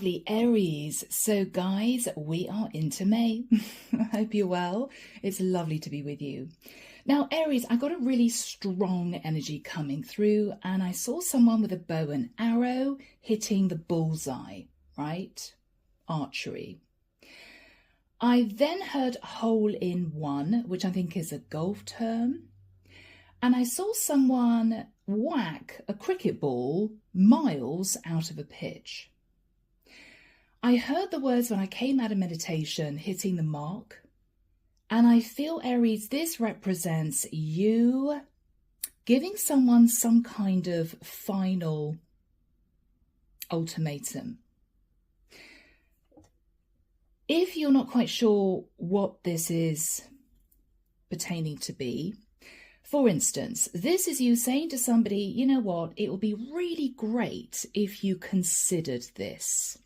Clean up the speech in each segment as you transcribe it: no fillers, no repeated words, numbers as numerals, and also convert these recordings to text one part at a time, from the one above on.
lovely Aries. So guys, we are into May. I hope you're well. It's lovely to be with you. Now Aries, I got a really strong energy coming through and I saw someone with a bow and arrow hitting the bullseye, right? Archery. I then heard hole in one, which I think is a golf term. And I saw someone whack a cricket ball miles out of a pitch. I heard the words when I came out of meditation, hitting the mark. And I feel, Aries, this represents you giving someone some kind of final ultimatum. If you're not quite sure what this is pertaining to be, for instance, this is you saying to somebody, you know what, it will be really great if you considered this.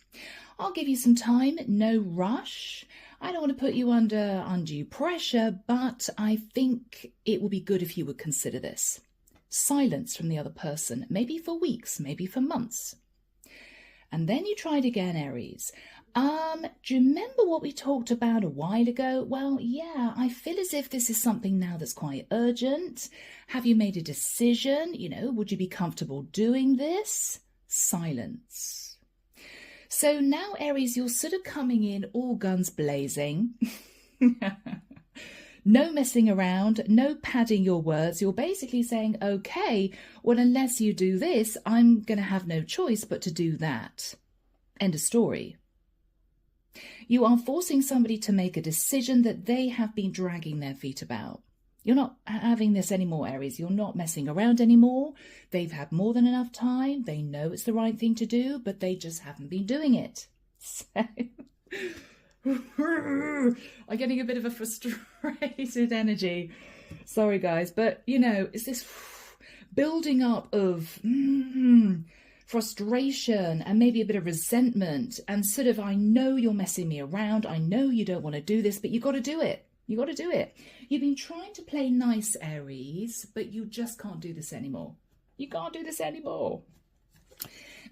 I'll give you some time, no rush. I don't want to put you under undue pressure, but I think it will be good if you would consider this. Silence from the other person, maybe for weeks, maybe for months. And then you tried again, Aries. Do you remember what we talked about a while ago? Well, yeah, I feel as if this is something now that's quite urgent. Have you made a decision? You know, would you be comfortable doing this? Silence. So now, Aries, you're sort of coming in all guns blazing. No messing around, no padding your words. You're basically saying, okay, well, unless you do this, I'm going to have no choice but to do that. End of story. You are forcing somebody to make a decision that they have been dragging their feet about. You're not having this anymore, Aries. You're not messing around anymore. They've had more than enough time. They know it's the right thing to do, but they just haven't been doing it. So I'm getting a bit of a frustrated energy. Sorry, guys. But, you know, it's this building up of frustration and maybe a bit of resentment and sort of, I know you're messing me around. I know you don't want to do this, but you got to do it. You got to do it. You've been trying to play nice, Aries, but you just can't do this anymore. You can't do this anymore.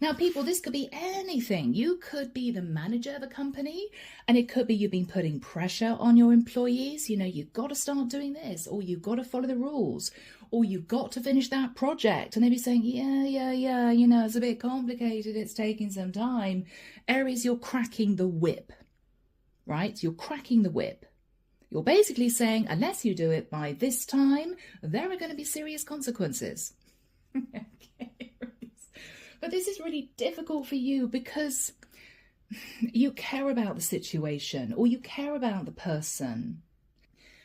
Now, people, this could be anything. You could be the manager of a company, and it could be you've been putting pressure on your employees. You know, you've got to start doing this, or you've got to follow the rules, or you've got to finish that project. And they'd be saying, yeah, you know, it's a bit complicated. It's taking some time. Aries, you're cracking the whip, right? You're cracking the whip. You're basically saying, unless you do it by this time, there are going to be serious consequences. Okay. But this is really difficult for you because you care about the situation or you care about the person.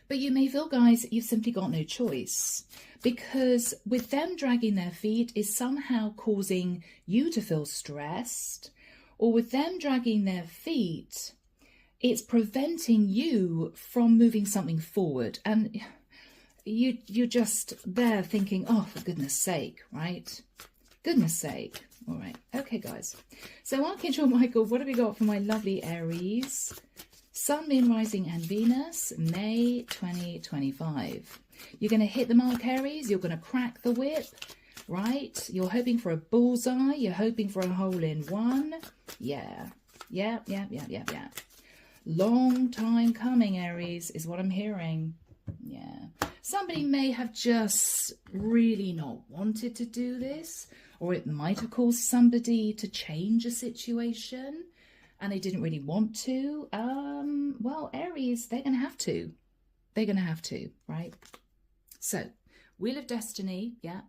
But you may feel, guys, you've simply got no choice because with them dragging their feet is somehow causing you to feel stressed, or with them dragging their feet, it's preventing you from moving something forward. And you're just there thinking, oh, for goodness sake, right? Goodness sake. All right. Okay, guys. So Archangel Michael, what have we got for my lovely Aries? Sun, Moon, Rising and Venus, May 2025. You're going to hit the mark, Aries. You're going to crack the whip, right? You're hoping for a bullseye. You're hoping for a hole in one. Yeah. Long time coming, Aries, is what I'm hearing. Yeah. Somebody may have just really not wanted to do this, or it might have caused somebody to change a situation and they didn't really want to. Well, Aries, they're going to have to. They're going to have to, right? So, Wheel of Destiny, yeah.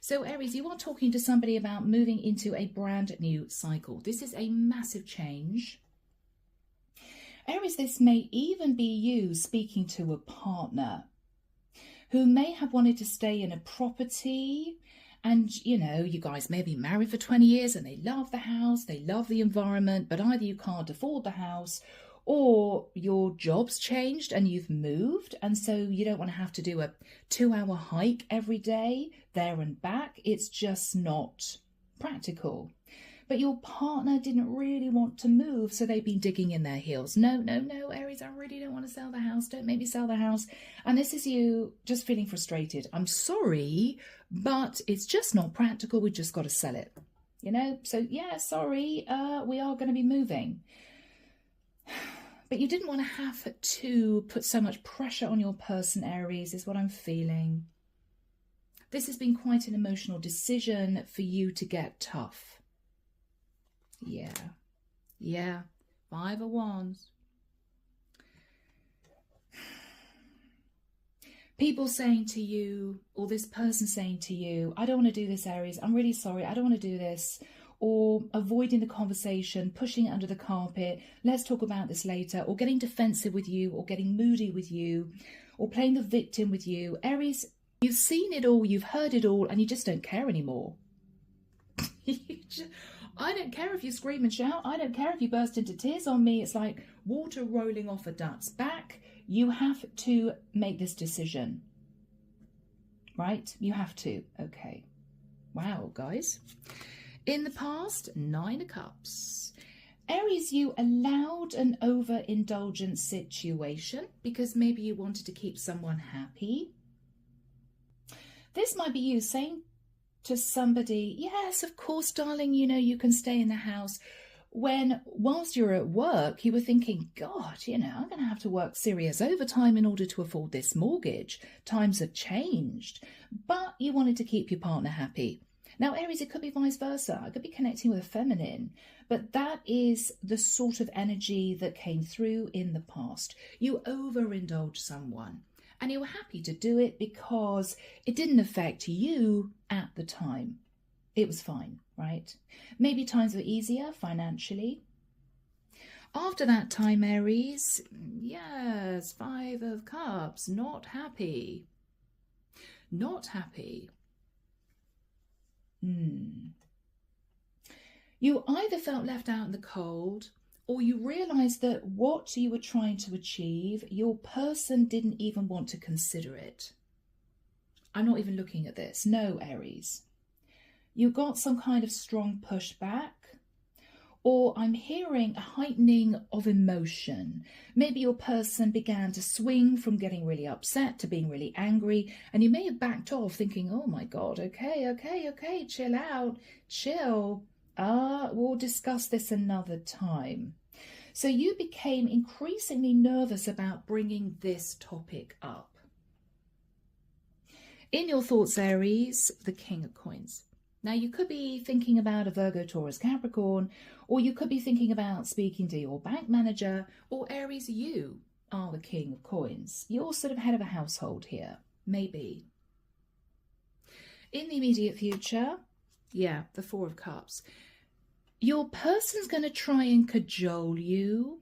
So, Aries, you are talking to somebody about moving into a brand new cycle. This is a massive change. Aries, this may even be you speaking to a partner who may have wanted to stay in a property. And, you know, you guys may be married for 20 years and they love the house, they love the environment, but either you can't afford the house or your job's changed and you've moved. And so you don't want to have to do a 2-hour hike every day there and back. It's just not practical. But your partner didn't really want to move, so they've been digging in their heels. No, Aries, I really don't want to sell the house. Don't make me sell the house. And this is you just feeling frustrated. I'm sorry, but it's just not practical. We just got to sell it. you know? So yeah, sorry, we are going to be moving. But you didn't want to have to put so much pressure on your person, Aries, is what I'm feeling. This has been quite an emotional decision for you to get tough. Yeah. Yeah. 5 of Wands. People saying to you, or this person saying to you, I don't want to do this, Aries. I'm really sorry. I don't want to do this. Or avoiding the conversation, pushing it under the carpet. Let's talk about this later. Or getting defensive with you, or getting moody with you, or playing the victim with you. Aries, you've seen it all, you've heard it all, and you just don't care anymore. I don't care if you scream and shout. I don't care if you burst into tears on me. It's like water rolling off a duck's back. You have to make this decision, right? You have to. Okay. Wow, guys. In the past, 9 of Cups. Aries, you allowed an overindulgent situation because maybe you wanted to keep someone happy. This might be you saying to somebody, yes, of course, darling, you know, you can stay in the house. When, whilst you're at work, you were thinking, God, you know, I'm going to have to work serious overtime in order to afford this mortgage. Times have changed. But you wanted to keep your partner happy. Now, Aries, it could be vice versa. I could be connecting with a feminine. But that is the sort of energy that came through in the past. You overindulged someone. And you were happy to do it because it didn't affect you at the time. It was fine, right? Maybe times were easier financially. After that time, Aries, yes, 5 of Cups, not happy. Not happy. You either felt left out in the cold, or you realised that what you were trying to achieve, your person didn't even want to consider it. I'm not even looking at this. No, Aries. You got some kind of strong pushback, or I'm hearing a heightening of emotion. Maybe your person began to swing from getting really upset to being really angry, and you may have backed off thinking, oh my God, okay, chill out, chill. We'll discuss this another time. So you became increasingly nervous about bringing this topic up. In your thoughts, Aries, the King of Coins. Now, you could be thinking about a Virgo, Taurus, Capricorn, or you could be thinking about speaking to your bank manager, or Aries, you are the King of Coins. You're sort of head of a household here, maybe. In the immediate future, yeah, the 4 of Cups. Your person's going to try and cajole you.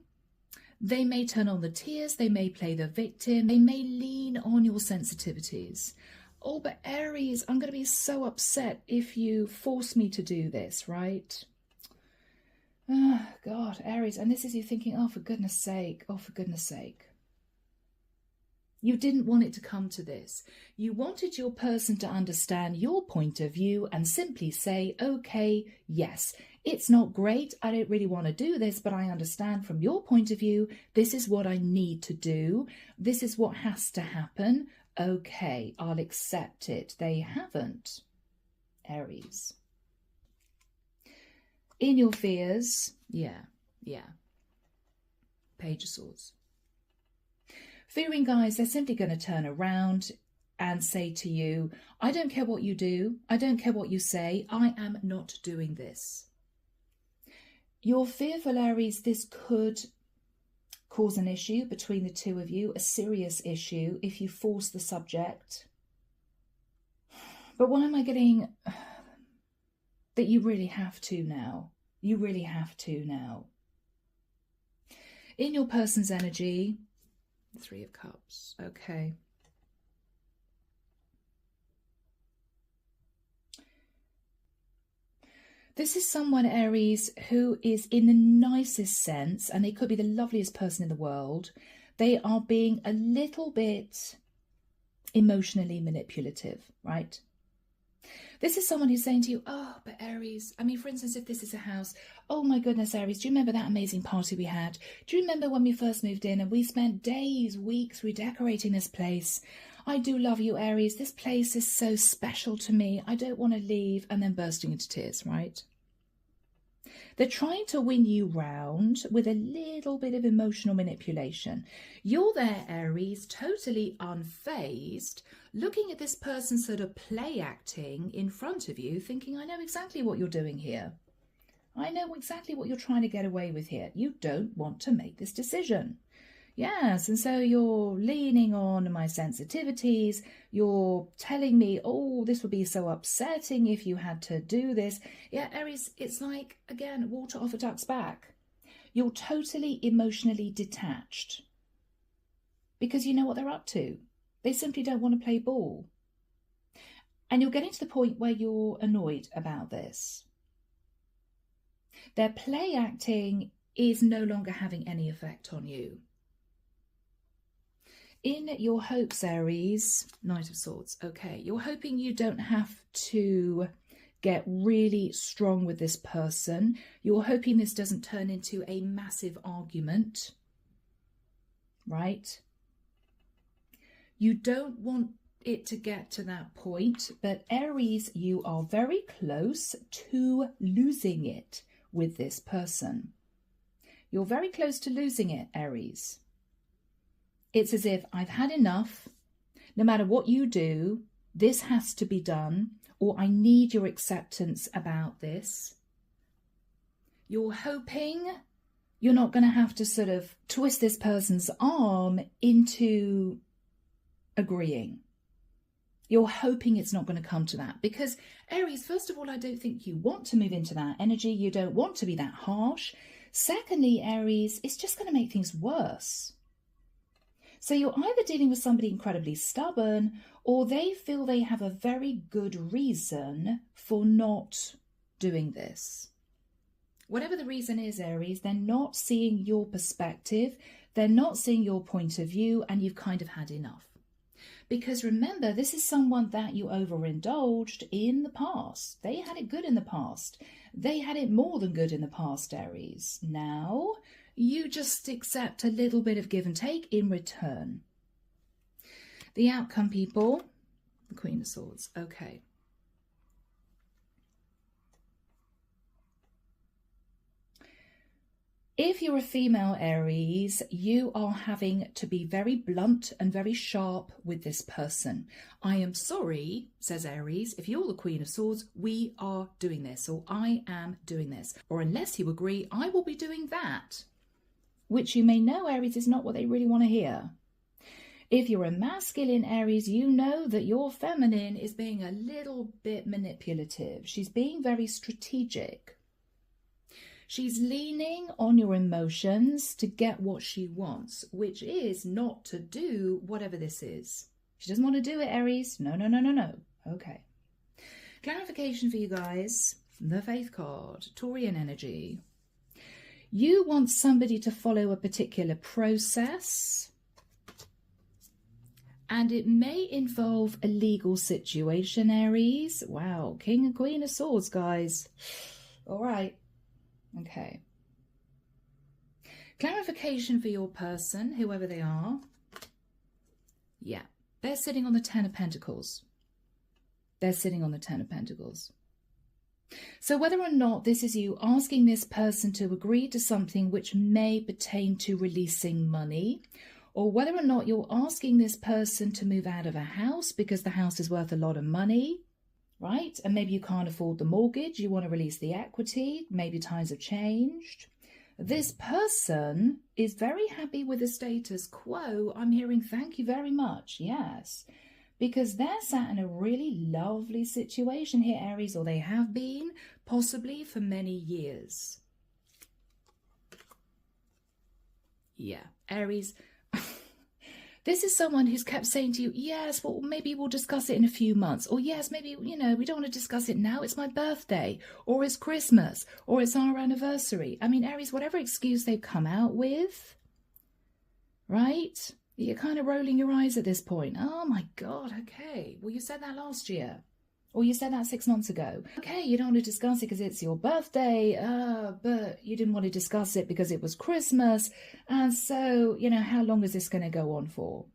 They may turn on the tears, they may play the victim, they may lean on your sensitivities. Oh, but Aries, I'm going to be so upset if you force me to do this, right? Oh, God, Aries. And this is you thinking, oh, for goodness sake, oh, for goodness sake. You didn't want it to come to this. You wanted your person to understand your point of view and simply say, okay, yes, it's not great. I don't really want to do this, but I understand from your point of view, this is what I need to do. This is what has to happen. Okay, I'll accept it. They haven't, Aries. In your fears, yeah. Page of Swords. Fearing guys, they're simply going to turn around and say to you, I don't care what you do. I don't care what you say. I am not doing this. You're fearful, Aries, this could cause an issue between the two of you, a serious issue if you force the subject. But what am I getting? That you really have to now. You really have to now. In your person's energy, 3 of Cups. Okay. This is someone, Aries, who is in the nicest sense, and they could be the loveliest person in the world. They are being a little bit emotionally manipulative, right? This is someone who's saying to you, oh, but Aries, I mean, for instance, if this is a house, oh my goodness, Aries, do you remember that amazing party we had? Do you remember when we first moved in and we spent days, weeks redecorating this place? I do love you, Aries. This place is so special to me. I don't want to leave, and then bursting into tears, right? They're trying to win you round with a little bit of emotional manipulation. You're there, Aries, totally unfazed, looking at this person sort of play acting in front of you, thinking, I know exactly what you're doing here. I know exactly what you're trying to get away with here. You don't want to make this decision. Yes, and so you're leaning on my sensitivities. You're telling me, oh, this would be so upsetting if you had to do this. Yeah, Aries, it's like, again, water off a duck's back. You're totally emotionally detached because you know what they're up to. They simply don't want to play ball. And you're getting to the point where you're annoyed about this. Their play acting is no longer having any effect on you. In your hopes, Aries, Knight of Swords, okay, you're hoping you don't have to get really strong with this person. You're hoping this doesn't turn into a massive argument, right? You don't want it to get to that point, but Aries, you are very close to losing it with this person. You're very close to losing it, Aries. It's as if I've had enough. No matter what you do, this has to be done, or I need your acceptance about this. You're hoping you're not going to have to sort of twist this person's arm into agreeing. You're hoping it's not going to come to that because, Aries, first of all, I don't think you want to move into that energy. You don't want to be that harsh. Secondly, Aries, it's just going to make things worse. So you're either dealing with somebody incredibly stubborn or they feel they have a very good reason for not doing this. Whatever the reason is, Aries, they're not seeing your perspective. They're not seeing your point of view, and you've kind of had enough. Because remember, this is someone that you overindulged in the past. They had it good in the past. They had it more than good in the past, Aries. Now you just accept a little bit of give and take in return. The outcome, people, the Queen of Swords. Okay. If you're a female, Aries, you are having to be very blunt and very sharp with this person. I am sorry, says Aries, if you're the Queen of Swords, we are doing this, or I am doing this, or unless you agree, I will be doing that. Which you may know, Aries, is not what they really want to hear. If you're a masculine, Aries, you know that your feminine is being a little bit manipulative. She's being very strategic. She's leaning on your emotions to get what she wants, which is not to do whatever this is. She doesn't want to do it, Aries. No, no, no, no, no. Okay. Clarification for you guys. The Faith card. Taurian energy. You want somebody to follow a particular process, and it may involve a legal situation, Aries. Wow, King and Queen of Swords, guys. All right. Okay. Clarification for your person, whoever they are. Yeah, they're sitting on the Ten of Pentacles. They're sitting on the Ten of Pentacles. So whether or not this is you asking this person to agree to something which may pertain to releasing money, or whether or not you're asking this person to move out of a house because the house is worth a lot of money, right? And maybe you can't afford the mortgage, you want to release the equity, maybe times have changed. This person is very happy with the status quo. I'm hearing thank you very much, yes. Because they're sat in a really lovely situation here, Aries, or they have been, possibly for many years. Yeah, Aries, this is someone who's kept saying to you, yes, well, maybe we'll discuss it in a few months. Or yes, maybe, we don't want to discuss it now. It's my birthday, or it's Christmas, or it's our anniversary. I mean, Aries, whatever excuse they've come out with, right? You're kind of rolling your eyes at this point. Oh my God, okay. Well, you said that last year. Or you said that 6 months ago. Okay, you don't want to discuss it because it's your birthday, but you didn't want to discuss it because it was Christmas. And so, how long is this going to go on for?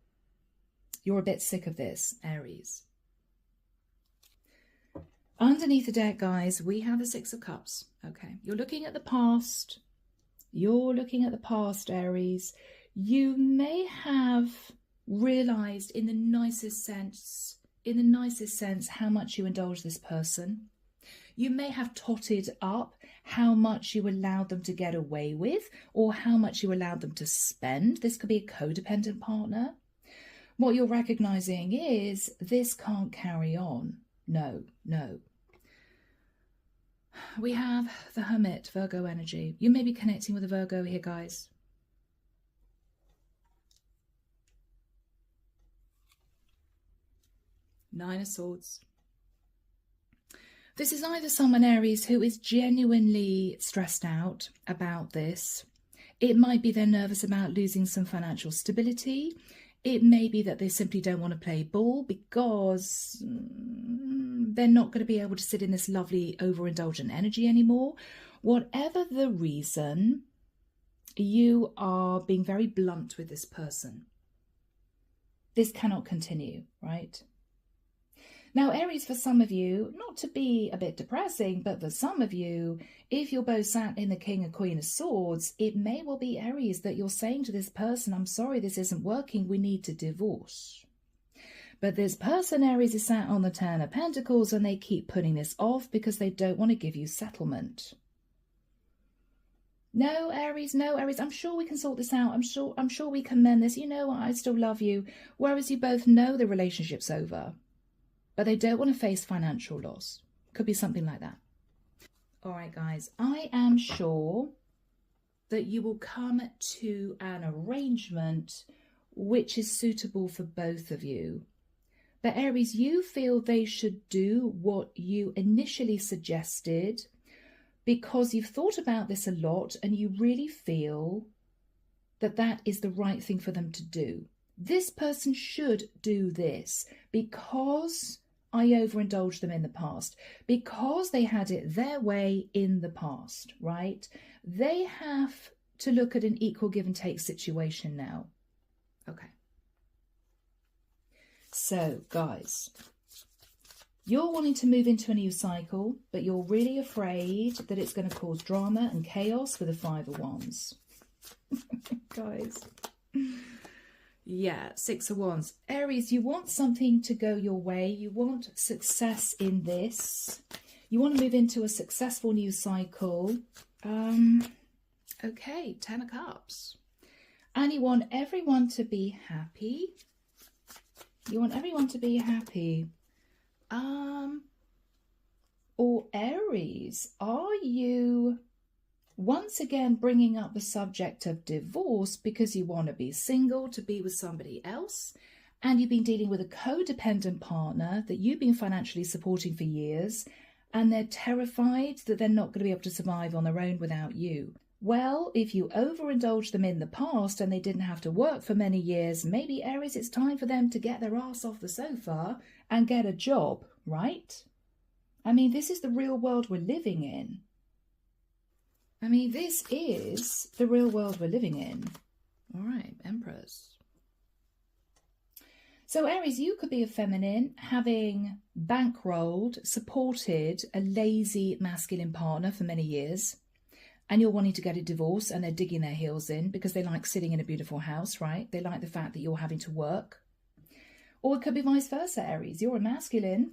You're a bit sick of this, Aries. Underneath the deck, guys, we have the Six of Cups. Okay, you're looking at the past. You're looking at the past, Aries. You may have realized in the nicest sense, how much you indulge this person. You may have totted up how much you allowed them to get away with or how much you allowed them to spend. This could be a codependent partner. What you're recognizing is this can't carry on. No, no. We have the Hermit, Virgo energy. You may be connecting with a Virgo here, guys. Nine of Swords. This is either someone, Aries, who is genuinely stressed out about this. It might be they're nervous about losing some financial stability. It may be that they simply don't want to play ball because they're not going to be able to sit in this lovely overindulgent energy anymore. Whatever the reason, you are being very blunt with this person. This cannot continue, right? Now, Aries, for some of you, not to be a bit depressing, but for some of you, if you're both sat in the King and Queen of Swords, it may well be, Aries, that you're saying to this person, I'm sorry, this isn't working, we need to divorce. But this person, Aries, is sat on the Ten of Pentacles and they keep putting this off because they don't want to give you settlement. No, Aries, I'm sure we can sort this out. I'm sure we can mend this. You know what? I still love you. Whereas you both know the relationship's over, but they don't want to face financial loss. Could be something like that. All right, guys, I am sure that you will come to an arrangement which is suitable for both of you. But Aries, you feel they should do what you initially suggested because you've thought about this a lot and you really feel that that is the right thing for them to do. This person should do this because I overindulged them in the past, because they had it their way in the past, right? They have to look at an equal give and take situation now. Okay. So, guys, you're wanting to move into a new cycle, but you're really afraid that it's going to cause drama and chaos with the Five of Wands. Guys. Yeah, Six of Wands. Aries, you want something to go your way. You want success in this. You want to move into a successful new cycle. Okay, Ten of Cups. And you want everyone to be happy. You want everyone to be happy. Or Aries, are you once again bringing up the subject of divorce because you want to be single, to be with somebody else, and you've been dealing with a codependent partner that you've been financially supporting for years, and they're terrified that they're not going to be able to survive on their own without you? Well, if you overindulged them in the past and they didn't have to work for many years, maybe, Aries, it's time for them to get their ass off the sofa and get a job, right? I mean, this is the real world we're living in. I mean, this is the real world we're living in. All right, Empress. So, Aries, you could be a feminine having bankrolled, supported a lazy masculine partner for many years, and you're wanting to get a divorce and they're digging their heels in because they like sitting in a beautiful house, right? They like the fact that you're having to work. Or it could be vice versa, Aries. You're a masculine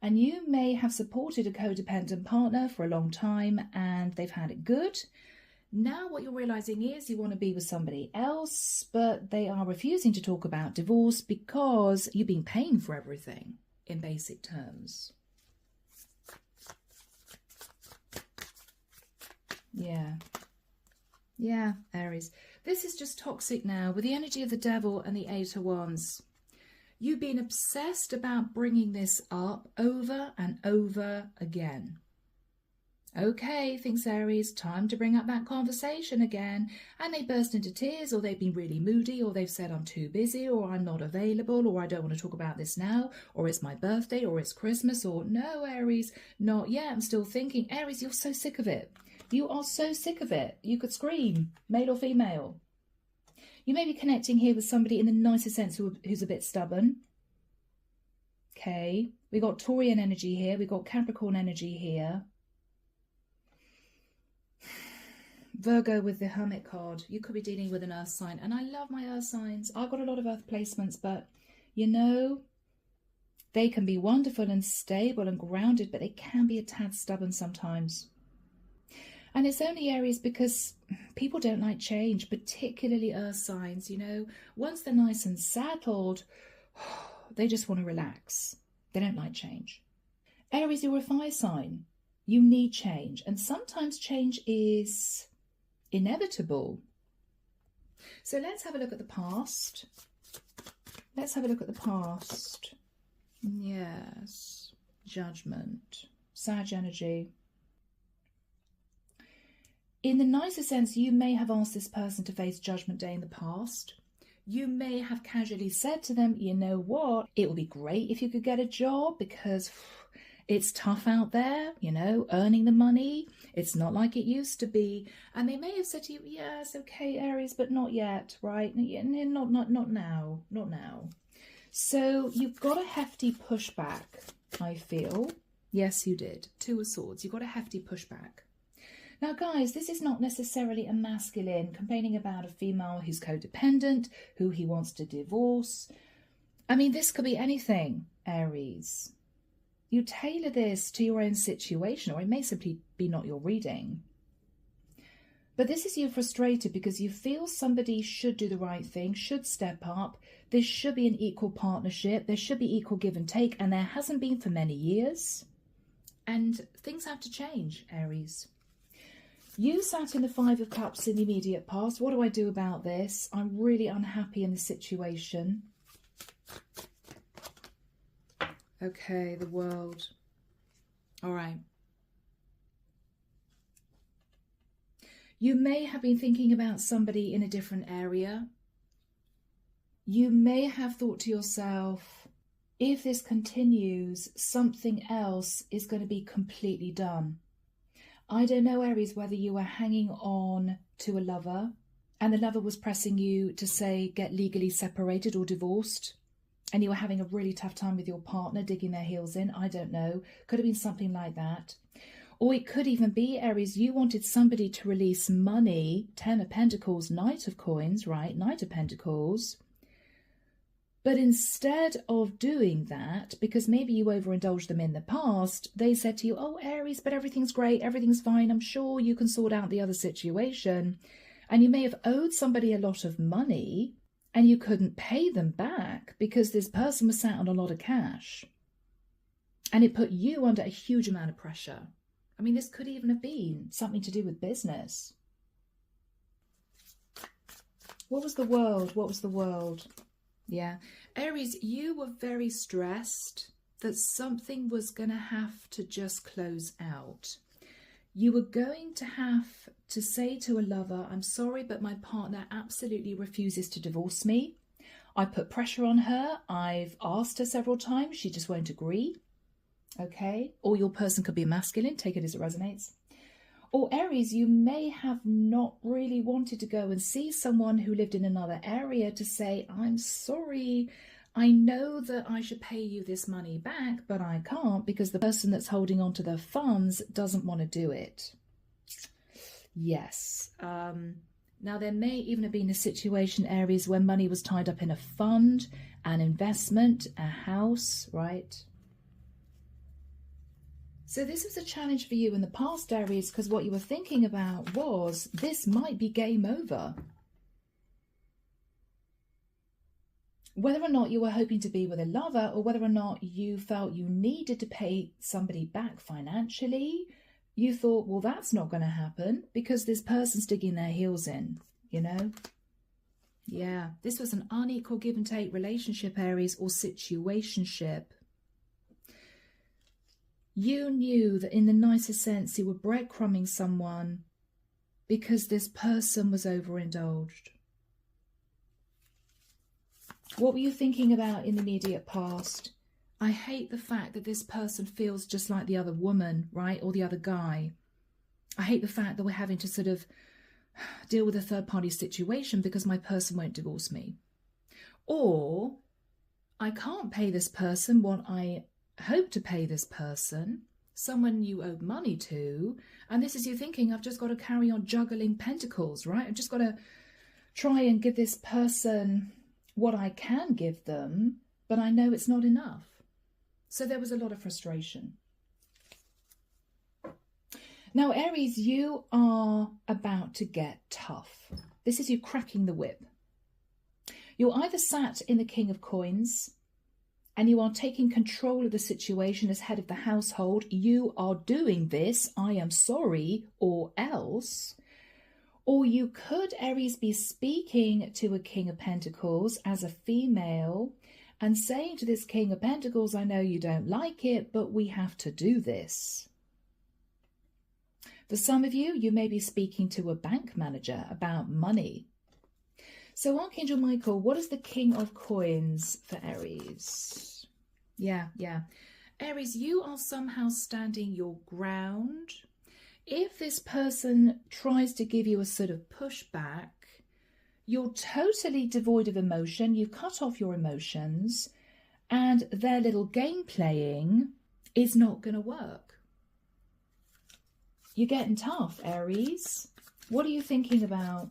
and you may have supported a codependent partner for a long time and they've had it good. Now what you're realizing is you want to be with somebody else, but they are refusing to talk about divorce because you've been paying for everything in basic terms. Yeah, Aries. This is just toxic now with the energy of the Devil and the Eight of Wands. You've been obsessed about bringing this up over and over again. Okay, thinks Aries, time to bring up that conversation again. And they burst into tears, or they've been really moody, or they've said I'm too busy, or I'm not available, or I don't want to talk about this now, or it's my birthday, or it's Christmas, or no, Aries, not yet, I'm still thinking. Aries, you're so sick of it. You are so sick of it. You could scream, male or female. You may be connecting here with somebody in the nicest sense who's a bit stubborn. Okay, we got Taurian energy here. We got Capricorn energy here. Virgo with the Hermit card. You could be dealing with an earth sign. And I love my earth signs. I've got a lot of earth placements, but you know, they can be wonderful and stable and grounded, but they can be a tad stubborn sometimes. And it's only Aries because people don't like change, particularly earth signs, you know. Once they're nice and settled, they just want to relax. They don't like change. Aries, you're a fire sign. You need change. And sometimes change is inevitable. So let's have a look at the past. Let's have a look at the past. Yes. Judgment. Sag energy. In the nicer sense, you may have asked this person to face Judgment Day in the past. You may have casually said to them, you know what, it would be great if you could get a job because it's tough out there, you know, earning the money. It's not like it used to be. And they may have said to you, yes, okay, Aries, but not yet, right? Not now, not now. So you've got a hefty pushback, I feel. Yes, you did. Two of Swords. You've got a hefty pushback. Now, guys, this is not necessarily a masculine complaining about a female who's codependent, who he wants to divorce. I mean, this could be anything, Aries. You tailor this to your own situation, or it may simply be not your reading. But this is you frustrated because you feel somebody should do the right thing, should step up. There should be an equal partnership. There should be equal give and take, and there hasn't been for many years. And things have to change, Aries. You sat in the Five of Cups in the immediate past. What do I do about this? I'm really unhappy in the situation. Okay, the World. All right. You may have been thinking about somebody in a different area. You may have thought to yourself, if this continues, something else is going to be completely done. I don't know, Aries, whether you were hanging on to a lover and the lover was pressing you to say get legally separated or divorced, and you were having a really tough time with your partner, digging their heels in. I don't know. Could have been something like that. Or it could even be, Aries, you wanted somebody to release money, 10 of Pentacles, Knight of Coins, right? Knight of Pentacles. But instead of doing that, because maybe you overindulged them in the past, they said to you, oh, Aries, but everything's great, everything's fine. I'm sure you can sort out the other situation. And you may have owed somebody a lot of money and you couldn't pay them back because this person was sat on a lot of cash. And it put you under a huge amount of pressure. I mean, this could even have been something to do with business. What was the World? What was the World? Yeah. Aries, you were very stressed that something was going to have to just close out. You were going to have to say to a lover, I'm sorry, but my partner absolutely refuses to divorce me. I put pressure on her. I've asked her several times. She just won't agree. Okay. Or your person could be masculine. Take it as it resonates. Or Aries, you may have not really wanted to go and see someone who lived in another area to say, I'm sorry, I know that I should pay you this money back, but I can't because the person that's holding on to the funds doesn't want to do it. Yes. Now, there may even have been a situation, Aries, where money was tied up in a fund, an investment, a house, right? So this was a challenge for you in the past, Aries, because what you were thinking about was this might be game over. Whether or not you were hoping to be with a lover or whether or not you felt you needed to pay somebody back financially, you thought, well, that's not going to happen because this person's digging their heels in, you know? Yeah, this was an unequal give and take relationship, Aries, or situationship. You knew that in the nicest sense you were breadcrumbing someone because this person was overindulged. What were you thinking about in the immediate past? I hate the fact that this person feels just like the other woman, right? Or the other guy. I hate the fact that we're having to sort of deal with a third party situation because my person won't divorce me. Or I can't pay this person what I hope to pay this person, someone you owe money to, and this is you thinking, I've just got to carry on juggling pentacles, right? I've just got to try and give this person what I can give them, but I know it's not enough. So there was a lot of frustration. Now, Aries, you are about to get tough. This is you cracking the whip. You're either sat in the King of Coins and you are taking control of the situation as head of the household. You are doing this, I am sorry, or else. Or you could, Aries, be speaking to a King of Pentacles as a female and saying to this King of Pentacles, I know you don't like it, but we have to do this. For some of you, you may be speaking to a bank manager about money. So Archangel Michael, what is the King of Coins for Aries? Yeah. Aries, you are somehow standing your ground. If this person tries to give you a sort of pushback, you're totally devoid of emotion. You've cut off your emotions and their little game playing is not going to work. You're getting tough, Aries. What are you thinking about?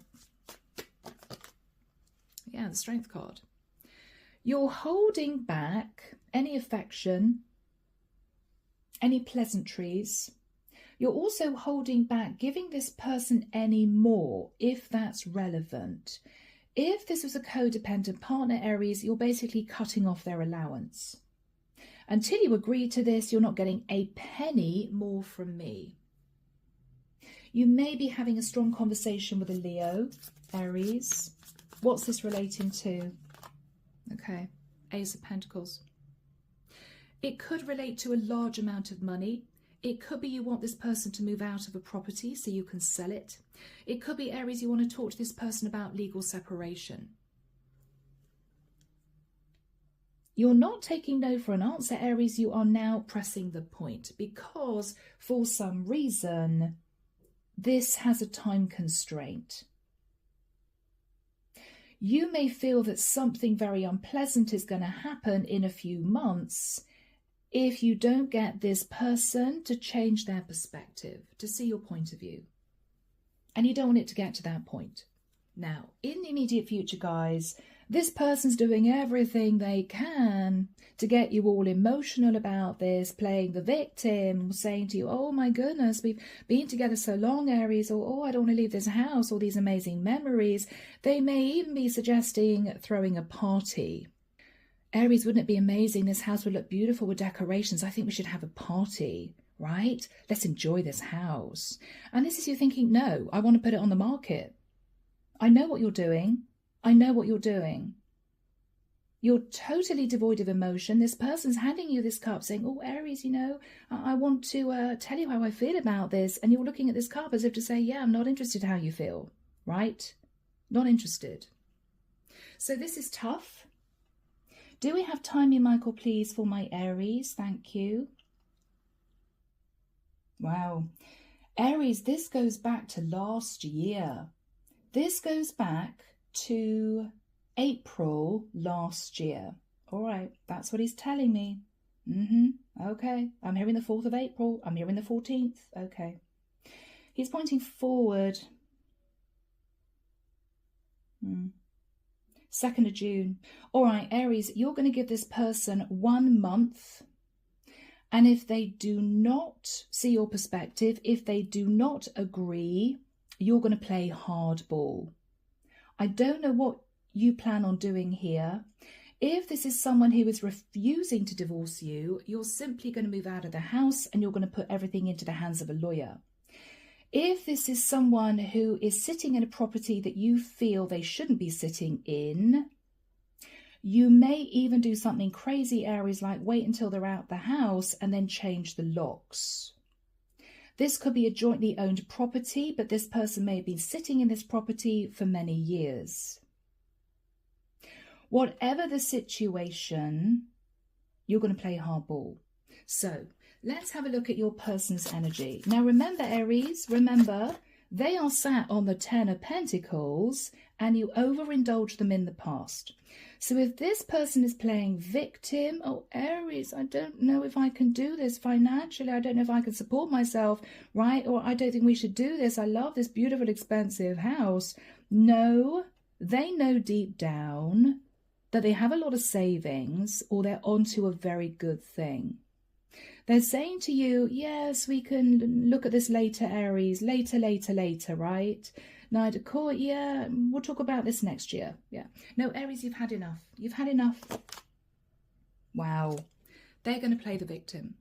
Yeah, the Strength card. You're holding back any affection, any pleasantries. You're also holding back giving this person any more, if that's relevant. If this was a codependent partner, Aries, you're basically cutting off their allowance. Until you agree to this, you're not getting a penny more from me. You may be having a strong conversation with a Leo, Aries. What's this relating to? Okay, Ace of Pentacles. It could relate to a large amount of money. It could be you want this person to move out of a property so you can sell it. It could be, Aries, you want to talk to this person about legal separation. You're not taking no for an answer, Aries. You are now pressing the point because for some reason, this has a time constraint. You may feel that something very unpleasant is going to happen in a few months if you don't get this person to change their perspective, to see your point of view. And you don't want it to get to that point. Now, in the immediate future, guys, this person's doing everything they can to get you all emotional about this, playing the victim, saying to you, oh my goodness, we've been together so long, Aries, or oh, I don't want to leave this house, all these amazing memories. They may even be suggesting throwing a party. Aries, wouldn't it be amazing? This house would look beautiful with decorations. I think we should have a party, right? Let's enjoy this house. And this is you thinking, no, I want to put it on the market. I know what you're doing. I know what you're doing. You're totally devoid of emotion. This person's handing you this cup saying, oh, Aries, you know, I want to tell you how I feel about this. And you're looking at this cup as if to say, yeah, I'm not interested how you feel, right? Not interested. So this is tough. Do we have time, Michael, please, for my Aries? Thank you. Wow. Aries, this goes back to last year. This goes back to April last year. All right, that's what he's telling me. Okay, I'm hearing the 4th of April. I'm hearing the 14th. Okay. He's pointing forward. 2nd of June. All right, Aries, you're going to give this person 1 month. And if they do not see your perspective, if they do not agree, you're going to play hardball. I don't know what you plan on doing here. If this is someone who is refusing to divorce you, you're simply going to move out of the house and you're going to put everything into the hands of a lawyer. If this is someone who is sitting in a property that you feel they shouldn't be sitting in, you may even do something crazy, Aries, like wait until they're out the house and then change the locks. This could be a jointly owned property, but this person may have been sitting in this property for many years. Whatever the situation, you're going to play hardball. So let's have a look at your person's energy. Now remember, Aries, remember, they are sat on the 10 of Pentacles and you overindulged them in the past. So if this person is playing victim, oh, Aries, I don't know if I can do this financially. I don't know if I can support myself, right? Or I don't think we should do this. I love this beautiful, expensive house. No, they know deep down that they have a lot of savings or they're onto a very good thing. They're saying to you, yes, we can look at this later, Aries, later, right? Knight of Court, yeah, we'll talk about this next year. Yeah. No, Aries, you've had enough. You've had enough. Wow. They're going to play the victim.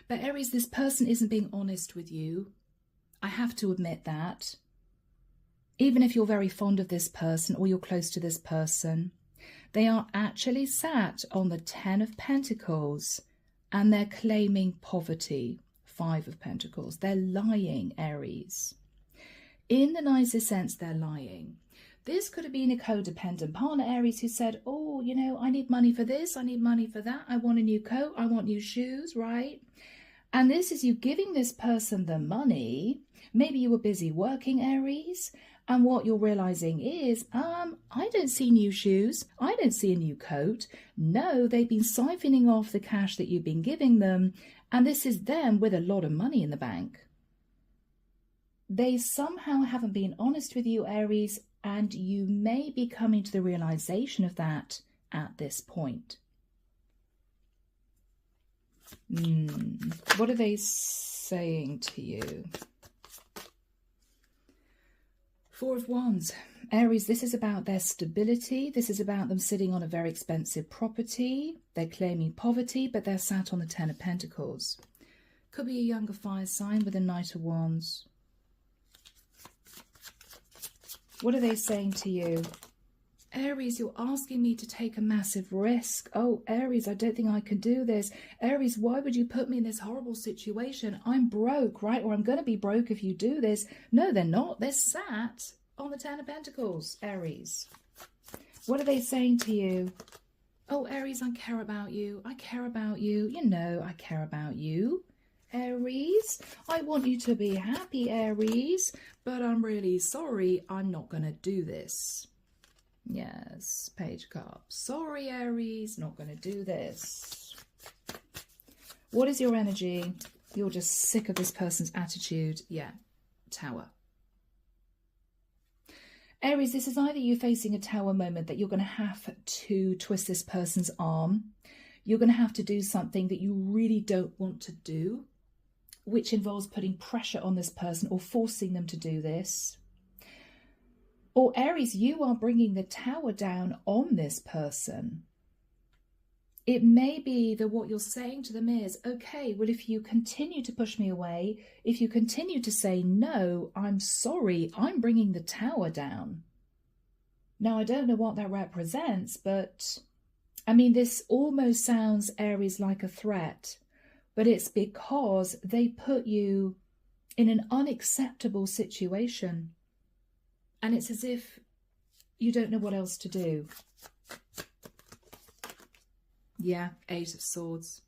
But Aries, this person isn't being honest with you. I have to admit that. Even if you're very fond of this person or you're close to this person, they are actually sat on the 10 of Pentacles and they're claiming poverty. 5 of Pentacles. They're lying, Aries. In the nicest sense, they're lying. This could have been a codependent partner, Aries, who said, oh, you know, I need money for this, I need money for that, I want a new coat, I want new shoes, right? And this is you giving this person the money. Maybe you were busy working, Aries, and what you're realizing is, I don't see new shoes, I don't see a new coat. No, they've been siphoning off the cash that you've been giving them, and this is them with a lot of money in the bank. They somehow haven't been honest with you, Aries, and you may be coming to the realization of that at this point. What are they saying to you? 4 of Wands. Aries, this is about their stability. This is about them sitting on a very expensive property. They're claiming poverty, but they're sat on the 10 of Pentacles. Could be a younger fire sign with a Knight of Wands. What are they saying to you? Aries, you're asking me to take a massive risk. Oh, Aries, I don't think I can do this. Aries, why would you put me in this horrible situation? I'm broke, right? Or I'm going to be broke if you do this. No, they're not. They're sat on the 10 of Pentacles, Aries. What are they saying to you? Oh, Aries, I care about you. I care about you. You know, I care about you. Aries, I want you to be happy, Aries, but I'm really sorry. I'm not going to do this. Yes, Page of Cups. Sorry, Aries, not going to do this. What is your energy? You're just sick of this person's attitude. Yeah, Tower. Aries, this is either you facing a Tower moment that you're going to have to twist this person's arm. You're going to have to do something that you really don't want to do, which involves putting pressure on this person or forcing them to do this. Or Aries, you are bringing the Tower down on this person. It may be that what you're saying to them is, okay, well, if you continue to push me away, if you continue to say, no, I'm sorry, I'm bringing the Tower down. Now, I don't know what that represents, but I mean, this almost sounds, Aries, like a threat, but it's because they put you in an unacceptable situation. And it's as if you don't know what else to do. Yeah, 8 of Swords.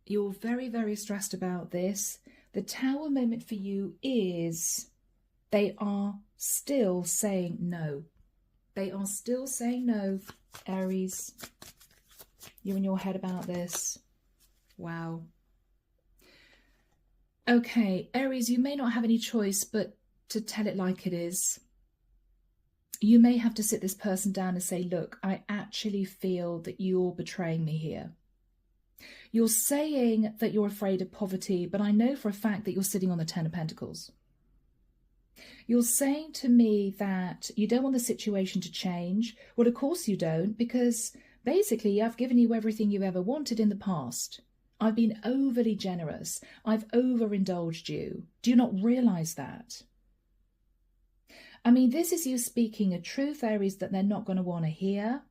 You're very, very stressed about this. The Tower moment for you is they are still saying no. They are still saying no, Aries. You're in your head about this. Wow. Okay, Aries, you may not have any choice but to tell it like it is. You may have to sit this person down and say, look, I actually feel that you're betraying me here. You're saying that you're afraid of poverty, but I know for a fact that you're sitting on the 10 of Pentacles. You're saying to me that you don't want the situation to change. Well, of course you don't, because basically I've given you everything you've ever wanted in the past. I've been overly generous. I've overindulged you. Do you not realize that? I mean, this is you speaking a truth, Aries, that they're not going to want to hear,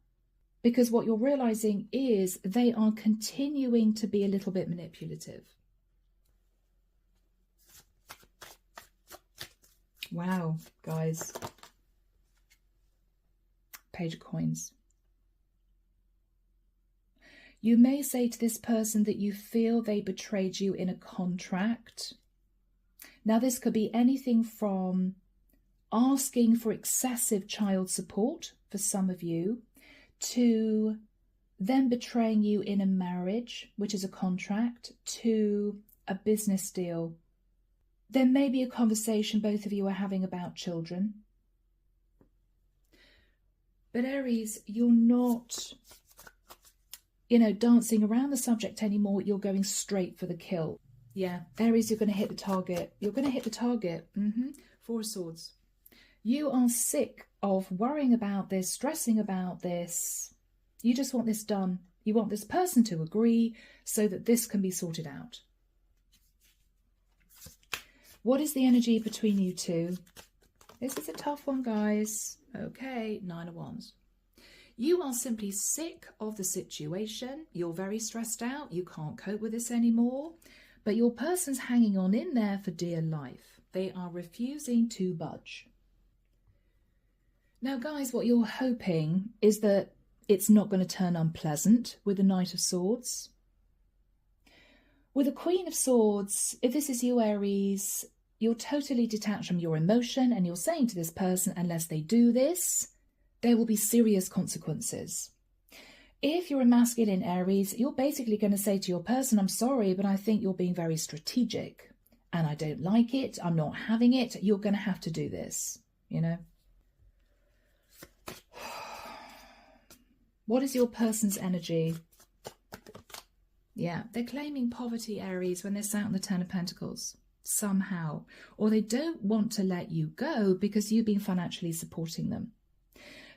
because what you're realizing is they are continuing to be a little bit manipulative. Wow, guys. Page of Coins. You may say to this person that you feel they betrayed you in a contract. Now, this could be anything from asking for excessive child support for some of you, to them betraying you in a marriage, which is a contract, to a business deal. There may be a conversation both of you are having about children. But Aries, you're not, dancing around the subject anymore. You're going straight for the kill. Yeah, Aries, you're going to hit the target. You're going to hit the target. Four of Swords. You are sick of worrying about this, stressing about this. You just want this done. You want this person to agree so that this can be sorted out. What is the energy between you two? This is a tough one, guys. Okay, Nine of Wands. You are simply sick of the situation. You're very stressed out. You can't cope with this anymore. But your person's hanging on in there for dear life. They are refusing to budge. Now, guys, what you're hoping is that it's not going to turn unpleasant with the Knight of Swords. With the Queen of Swords, if this is you, Aries, you're totally detached from your emotion and you're saying to this person, unless they do this, there will be serious consequences. If you're a masculine Aries, you're basically going to say to your person, I'm sorry, but I think you're being very strategic and I don't like it. I'm not having it. You're going to have to do this, What is your person's energy? Yeah, they're claiming poverty, Aries, when they're sat on the Ten of Pentacles, somehow. Or they don't want to let you go because you've been financially supporting them.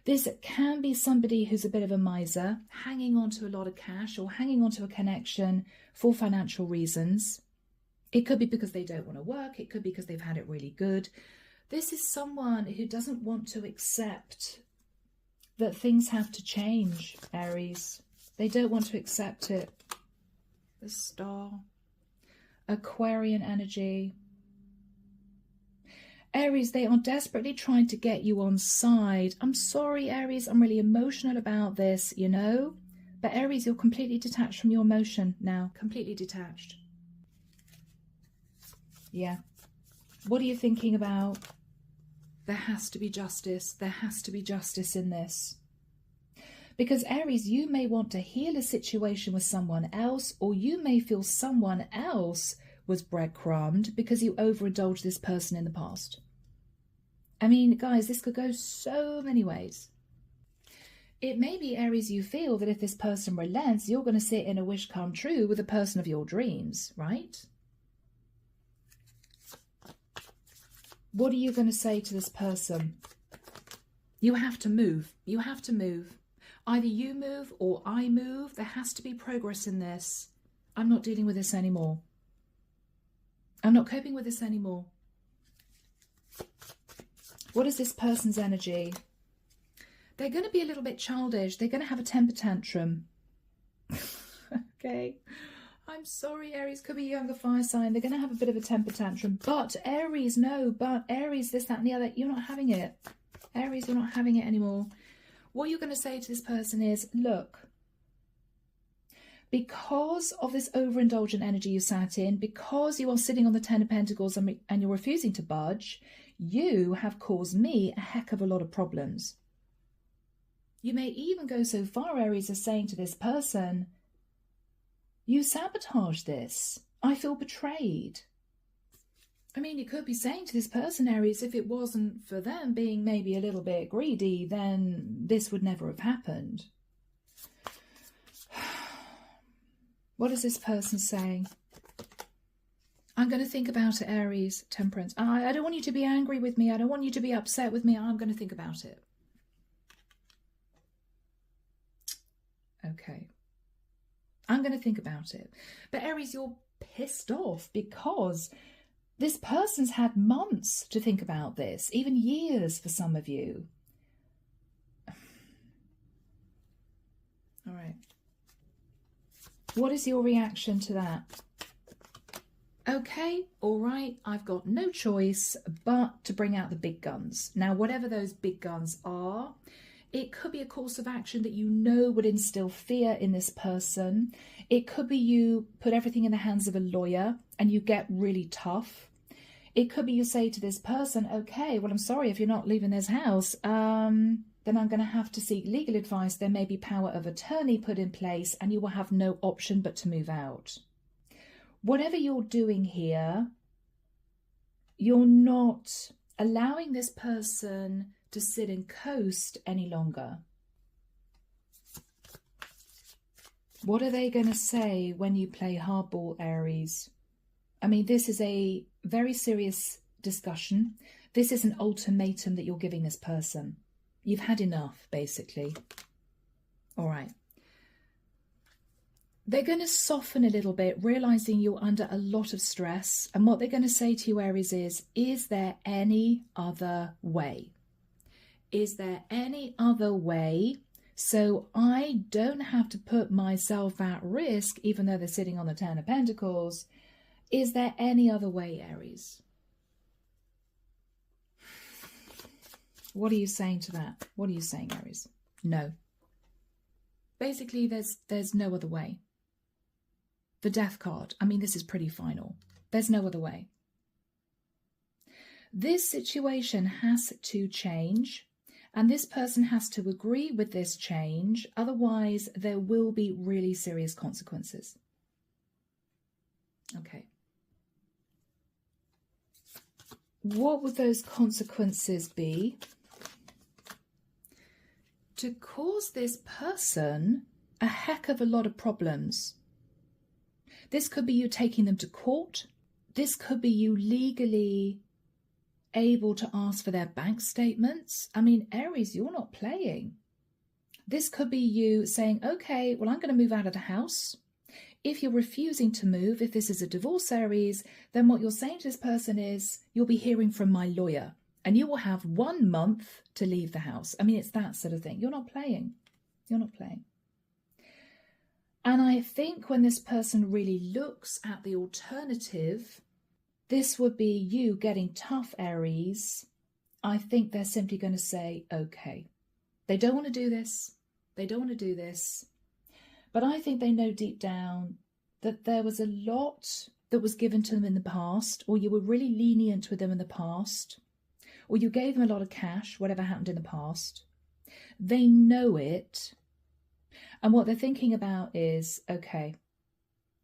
This can be somebody who's a bit of a miser, hanging on to a lot of cash or hanging on to a connection for financial reasons. It could be because they don't want to work. It could be because they've had it really good. This is someone who doesn't want to accept that things have to change, Aries. They don't want to accept it. The Star. Aquarian energy. Aries, they are desperately trying to get you on side. I'm sorry, Aries, I'm really emotional about this, But Aries, you're completely detached from your emotion now. Completely detached. Yeah. What are you thinking about? There has to be justice. There has to be justice in this. Because Aries, you may want to heal a situation with someone else, or you may feel someone else was breadcrumbed because you overindulged this person in the past. I mean, guys, this could go so many ways. It may be, Aries, you feel that if this person relents, you're going to sit in a wish come true with the person of your dreams, right? What are you going to say to this person? You have to move. You have to move. Either you move or I move. There has to be progress in this. I'm not dealing with this anymore. I'm not coping with this anymore. What is this person's energy? They're going to be a little bit childish. They're going to have a temper tantrum. Okay. I'm sorry, Aries. Could be a younger fire sign. They're going to have a bit of a temper tantrum. But Aries, no. But Aries, this, that, and the other. You're not having it. Aries, you're not having it anymore. What you're going to say to this person is, look, because of this overindulgent energy you sat in, because you are sitting on the Ten of Pentacles and you're refusing to budge, you have caused me a heck of a lot of problems. You may even go so far, Aries, as saying to this person, you sabotaged this. I feel betrayed. I mean, you could be saying to this person, Aries, if it wasn't for them being maybe a little bit greedy, then this would never have happened. What is this person saying? I'm going to think about it, Aries. Temperance. I don't want you to be angry with me. I don't want you to be upset with me. I'm going to think about it. Okay. I'm going to think about it. But Aries, you're pissed off because this person's had months to think about this, even years for some of you. All right. What is your reaction to that? Okay, all right, I've got no choice but to bring out the big guns. Now, whatever those big guns are, it could be a course of action that you know would instill fear in this person. It could be you put everything in the hands of a lawyer and you get really tough. It could be you say to this person, okay, well, I'm sorry if you're not leaving this house, then I'm going to have to seek legal advice. There may be power of attorney put in place and you will have no option but to move out. Whatever you're doing here, you're not allowing this person to sit and coast any longer. What are they going to say when you play hardball, Aries? I mean, this is a very serious discussion. This is an ultimatum that you're giving this person. You've had enough, basically. All right. They're going to soften a little bit, realizing you're under a lot of stress. And what they're going to say to you, Aries, is there any other way? Is there any other way so I don't have to put myself at risk, even though they're sitting on the Ten of Pentacles? Is there any other way, Aries? What are you saying to that? What are you saying, Aries? No. Basically, there's no other way. The Death card. I mean, this is pretty final. There's no other way. This situation has to change, and this person has to agree with this change. Otherwise, there will be really serious consequences. Okay. What would those consequences be? To cause this person a heck of a lot of problems. This could be you taking them to court. This could be you legally able to ask for their bank statements. I mean, Aries, you're not playing. This could be you saying, okay, well, I'm going to move out of the house. If you're refusing to move, if this is a divorce, Aries, then what you're saying to this person is, you'll be hearing from my lawyer and you will have 1 month to leave the house. I mean, it's that sort of thing. You're not playing. You're not playing. And I think when this person really looks at the alternative, this would be you getting tough, Aries. I think they're simply going to say, okay. They don't want to do this. They don't want to do this. But I think they know deep down that there was a lot that was given to them in the past, or you were really lenient with them in the past, or you gave them a lot of cash, whatever happened in the past. They know it. And what they're thinking about is, okay,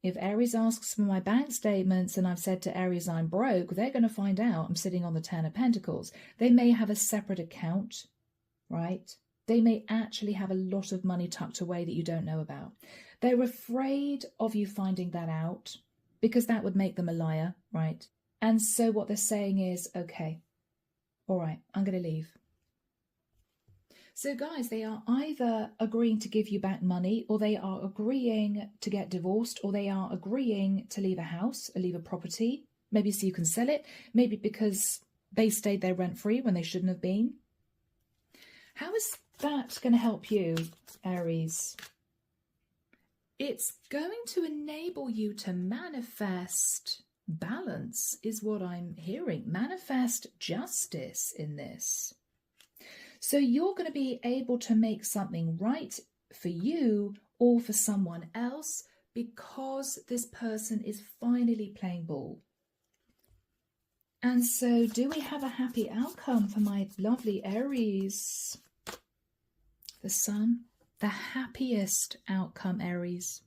if Aries asks for my bank statements and I've said to Aries I'm broke, they're going to find out I'm sitting on the Ten of Pentacles. They may have a separate account, right? They may actually have a lot of money tucked away that you don't know about. They're afraid of you finding that out because that would make them a liar, right? And so what they're saying is, okay, all right, I'm going to leave. So guys, they are either agreeing to give you back money, or they are agreeing to get divorced, or they are agreeing to leave a house or leave a property, maybe so you can sell it, maybe because they stayed there rent-free when they shouldn't have been. How is that going to help you, Aries? It's going to enable you to manifest balance, is what I'm hearing. Manifest justice in this. So you're going to be able to make something right for you or for someone else because this person is finally playing ball. And so do we have a happy outcome for my lovely Aries? The Sun, the happiest outcome, Aries.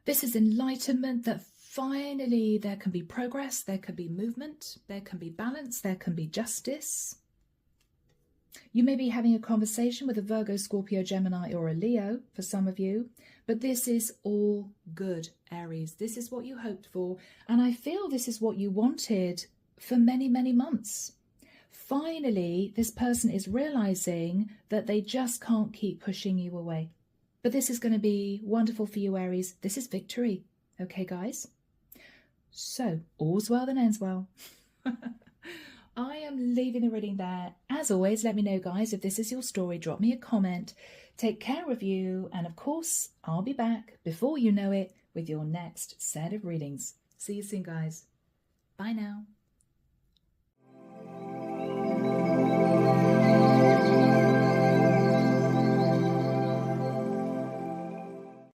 This is enlightenment that finally there can be progress, there can be movement, there can be balance, there can be justice. You may be having a conversation with a Virgo, Scorpio, Gemini, or a Leo for some of you, but this is all good, Aries. This is what you hoped for, and I feel this is what you wanted for many, many months. Finally, this person is realizing that they just can't keep pushing you away. But this is going to be wonderful for you, Aries. This is victory. Okay, guys? So, all's well that ends well. I am leaving the reading there. As always, let me know, guys, if this is your story. Drop me a comment. Take care of you. And of course, I'll be back before you know it with your next set of readings. See you soon, guys. Bye now.